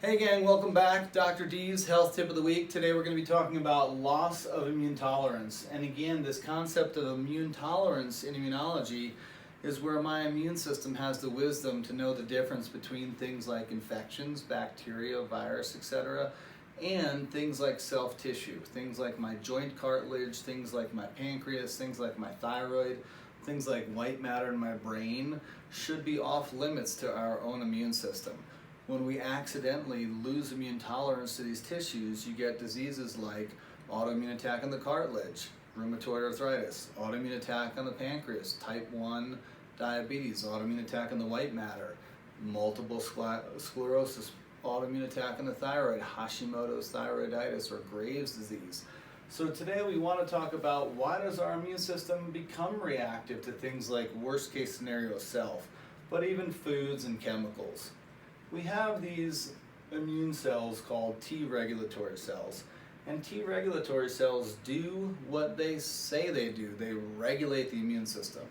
Hey gang, welcome back. Dr. D's Health Tip of the Week. Today we're going to be talking about loss of immune tolerance. And again, this concept of immune tolerance in immunology is where my immune system has the wisdom to know the difference between things like infections, bacteria, virus, etc., and things like self-tissue, things like my joint cartilage, things like my pancreas, things like my thyroid, things like white matter in my brain should be off limits to our own immune system. When we accidentally lose immune tolerance to these tissues, you get diseases like autoimmune attack on the cartilage, rheumatoid arthritis, autoimmune attack on the pancreas, type 1 diabetes, autoimmune attack on the white matter, multiple sclerosis, autoimmune attack on the thyroid, Hashimoto's thyroiditis, or Graves' disease. So today we want to talk about why does our immune system become reactive to things like worst case scenario self, but even foods and chemicals. We have these immune cells called T regulatory cells, and T regulatory cells do what they say they do. They regulate the immune system.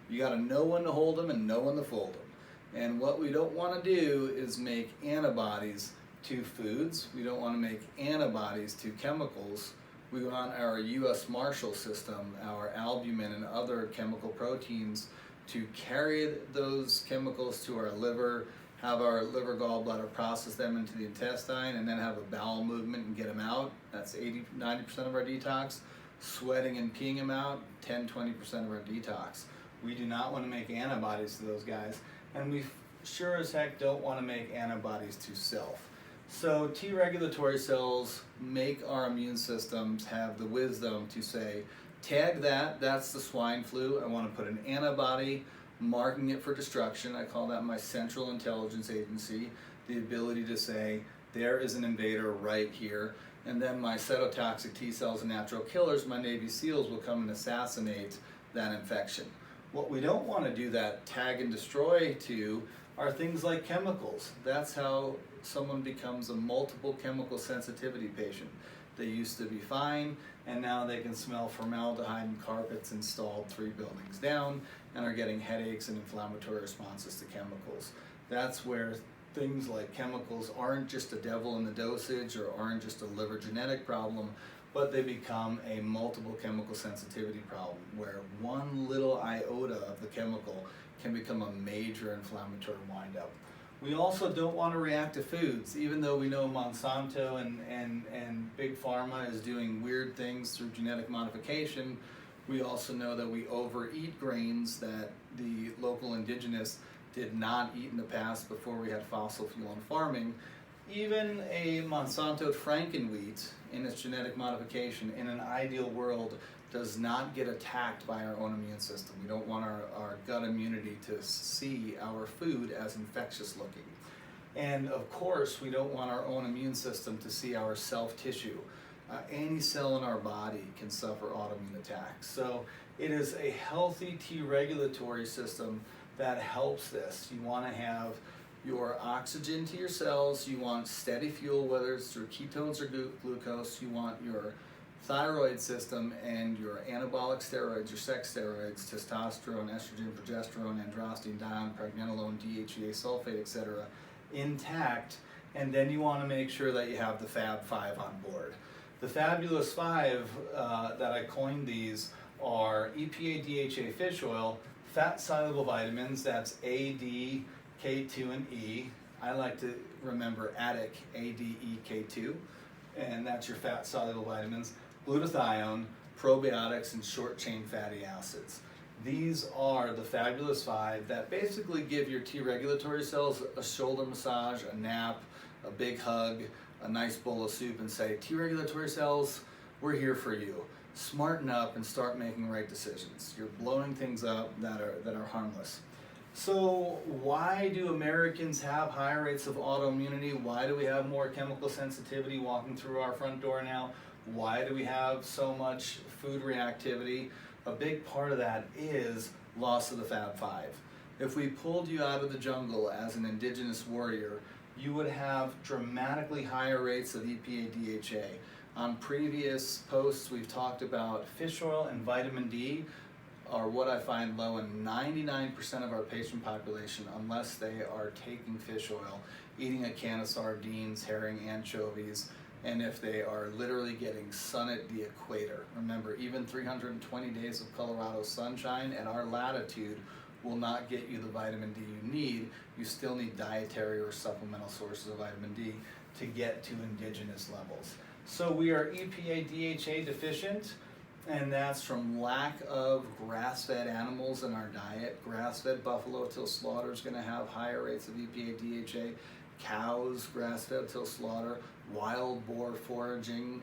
You got to know when to hold them and know when to fold them. And what we don't want to do is make antibodies to foods. We don't want to make antibodies to chemicals. We want our U.S. Marshal system, our albumin and other chemical proteins to carry those chemicals to our liver, have our liver gallbladder process them into the intestine, and then have a bowel movement and get them out. That's 80-90% of our detox. Sweating and peeing them out, 10-20% of our detox. We do not want to make antibodies to those guys, and we sure as heck don't want to make antibodies to self. So T regulatory cells make our immune systems have the wisdom to say, tag that, that's the swine flu, I want to put an antibody marking it for destruction. I call that my central intelligence agency, the ability to say there is an invader right here, and then my cytotoxic T cells and natural killers, my Navy SEALs, will come and assassinate that infection. What we don't want to do that tag and destroy to are things like chemicals. That's how someone becomes a multiple chemical sensitivity patient. They used to be fine, and now they can smell formaldehyde in carpets installed 3 buildings down and are getting headaches and inflammatory responses to chemicals. That's where things like chemicals aren't just a devil in the dosage or aren't just a liver genetic problem, but they become a multiple chemical sensitivity problem where one little iota of the chemical can become a major inflammatory windup. We also don't want to react to foods, even though we know Monsanto and Big Pharma is doing weird things through genetic modification. We also know that we overeat grains that the local indigenous did not eat in the past before we had fossil fuel and farming. Even a Monsanto Frankenwheat in its genetic modification in an ideal world does not get attacked by our own immune system. We don't want our gut immunity to see our food as infectious looking. And of course, we don't want our own immune system to see our self-tissue. Any cell in our body can suffer autoimmune attacks. So it is a healthy T regulatory system that helps this. You want to have your oxygen to your cells, you want steady fuel, whether it's through ketones or glucose, you want your thyroid system and your anabolic steroids, your sex steroids, testosterone, estrogen, progesterone, androstenedione, pregnenolone, DHEA sulfate, etc., intact, and then you want to make sure that you have the Fab 5 on board. The Fabulous 5 that I coined these are EPA, DHA fish oil, fat-soluble vitamins, that's A, D, K2, and E. I like to remember ADIC, ADEK2, and that's your fat-soluble vitamins, glutathione, probiotics, and short-chain fatty acids. These are the Fabulous 5 that basically give your T regulatory cells a shoulder massage, a nap, a big hug, a nice bowl of soup, and say, T regulatory cells, we're here for you. Smarten up and start making right decisions. You're blowing things up that are harmless. So why do Americans have higher rates of autoimmunity? Why do we have more chemical sensitivity walking through our front door now? Why do we have so much food reactivity? A big part of that is loss of the Fab 5. If we pulled you out of the jungle as an indigenous warrior, you would have dramatically higher rates of EPA DHA. On previous posts, we've talked about fish oil and vitamin D are what I find low in 99% of our patient population unless they are taking fish oil eating a can of sardines, herring, anchovies, and if they are literally getting sun at the equator. Remember, even 320 days of Colorado sunshine at our latitude will not get you the vitamin D you need. You still need dietary or supplemental sources of vitamin D to get to indigenous levels. So we are EPA DHA deficient, and that's from lack of grass-fed animals in our diet. Grass-fed buffalo till slaughter is going to have higher rates of EPA DHA. Cows, grass-fed till slaughter. Wild boar foraging,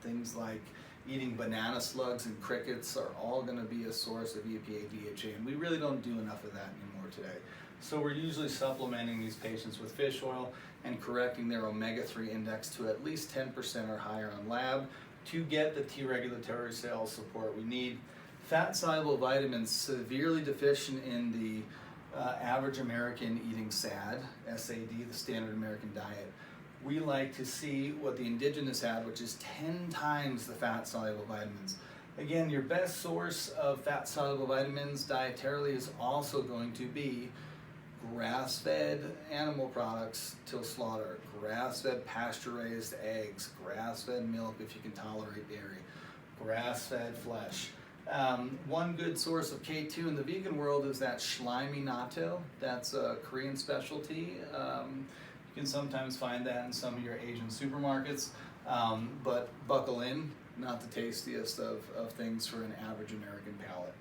things like eating banana slugs and crickets are all going to be a source of EPA DHA, and we really don't do enough of that anymore today. So we're usually supplementing these patients with fish oil and correcting their omega-3 index to at least 10% or higher on lab to get the T regulatory cell support we need. Fat-soluble vitamins severely deficient in the average American eating SAD, the Standard American Diet. We like to see what the indigenous had, which is 10 times the fat-soluble vitamins. Again, your best source of fat-soluble vitamins dietarily is also going to be grass-fed animal products till slaughter, grass-fed pasture-raised eggs, grass-fed milk if you can tolerate dairy, grass-fed flesh. One good source of K2 in the vegan world is that slimy natto. That's a Korean specialty. You can sometimes find that in some of your Asian supermarkets, but buckle in, not the tastiest of things for an average American palate.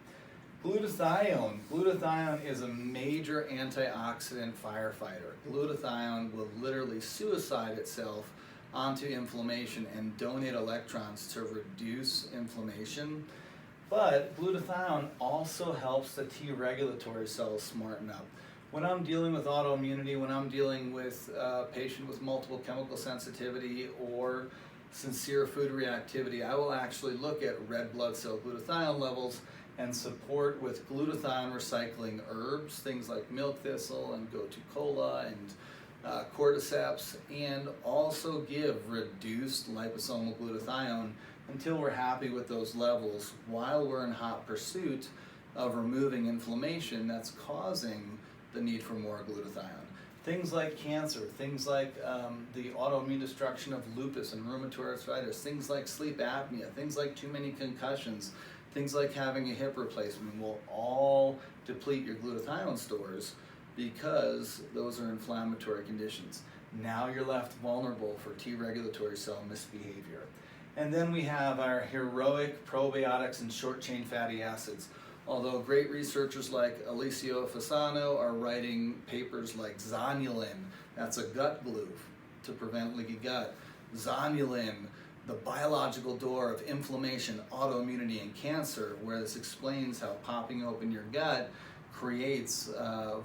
Glutathione. Glutathione is a major antioxidant firefighter. Glutathione will literally suicide itself onto inflammation and donate electrons to reduce inflammation. But glutathione also helps the T regulatory cells smarten up. When I'm dealing with autoimmunity, when I'm dealing with a patient with multiple chemical sensitivity or sincere food reactivity, I will actually look at red blood cell glutathione levels and support with glutathione recycling herbs, things like milk thistle and gotu-kola and cordyceps, and also give reduced liposomal glutathione until we're happy with those levels while we're in hot pursuit of removing inflammation that's causing the need for more glutathione. Things like cancer, things like the autoimmune destruction of lupus and rheumatoid arthritis, things like sleep apnea, things like too many concussions, things like having a hip replacement will all deplete your glutathione stores because those are inflammatory conditions. Now you're left vulnerable for T regulatory cell misbehavior. And then we have our heroic probiotics and short-chain fatty acids. Although great researchers like Alessio Fasano are writing papers like zonulin, that's a gut glue to prevent leaky gut. Zonulin, the biological door of inflammation, autoimmunity, and cancer, where this explains how popping open your gut creates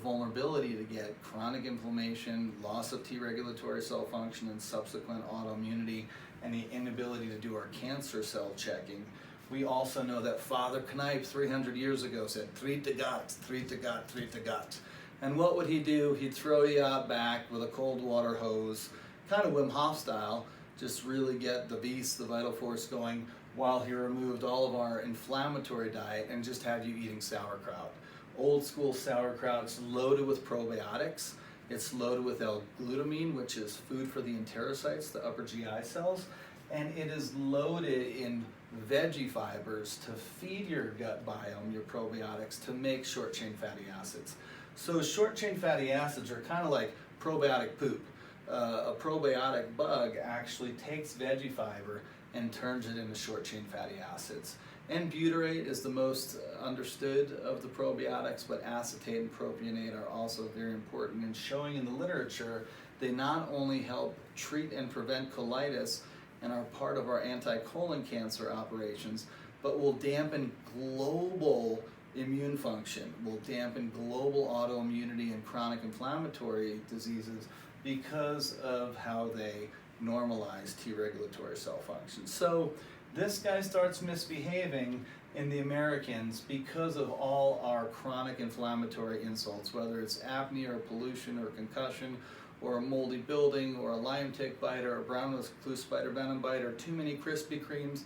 vulnerability to get chronic inflammation, loss of T regulatory cell function, and subsequent autoimmunity, and the inability to do our cancer cell checking. We also know that Father Kneipp 300 years ago said, treat the gut, treat the gut, treat the gut. And what would he do? He'd throw you out back with a cold water hose, kind of Wim Hof style, just really get the beast, the vital force going, while he removed all of our inflammatory diet and just had you eating sauerkraut. Old school sauerkraut is loaded with probiotics. It's loaded with L-glutamine, which is food for the enterocytes, the upper GI cells, and it is loaded in veggie fibers to feed your gut biome, your probiotics, to make short-chain fatty acids. So short-chain fatty acids are kind of like probiotic poop. A probiotic bug actually takes veggie fiber and turns it into short-chain fatty acids. And butyrate is the most understood of the probiotics, but acetate and propionate are also very important in showing in the literature they not only help treat and prevent colitis and are part of our anti-colon cancer operations, but will dampen global immune function, will dampen global autoimmunity and chronic inflammatory diseases because of how they normalize T regulatory cell function. So this guy starts misbehaving in the Americans because of all our chronic inflammatory insults, whether it's apnea or pollution or concussion or a moldy building or a Lyme tick bite or a brown nose recluse spider venom bite or too many Krispy Kremes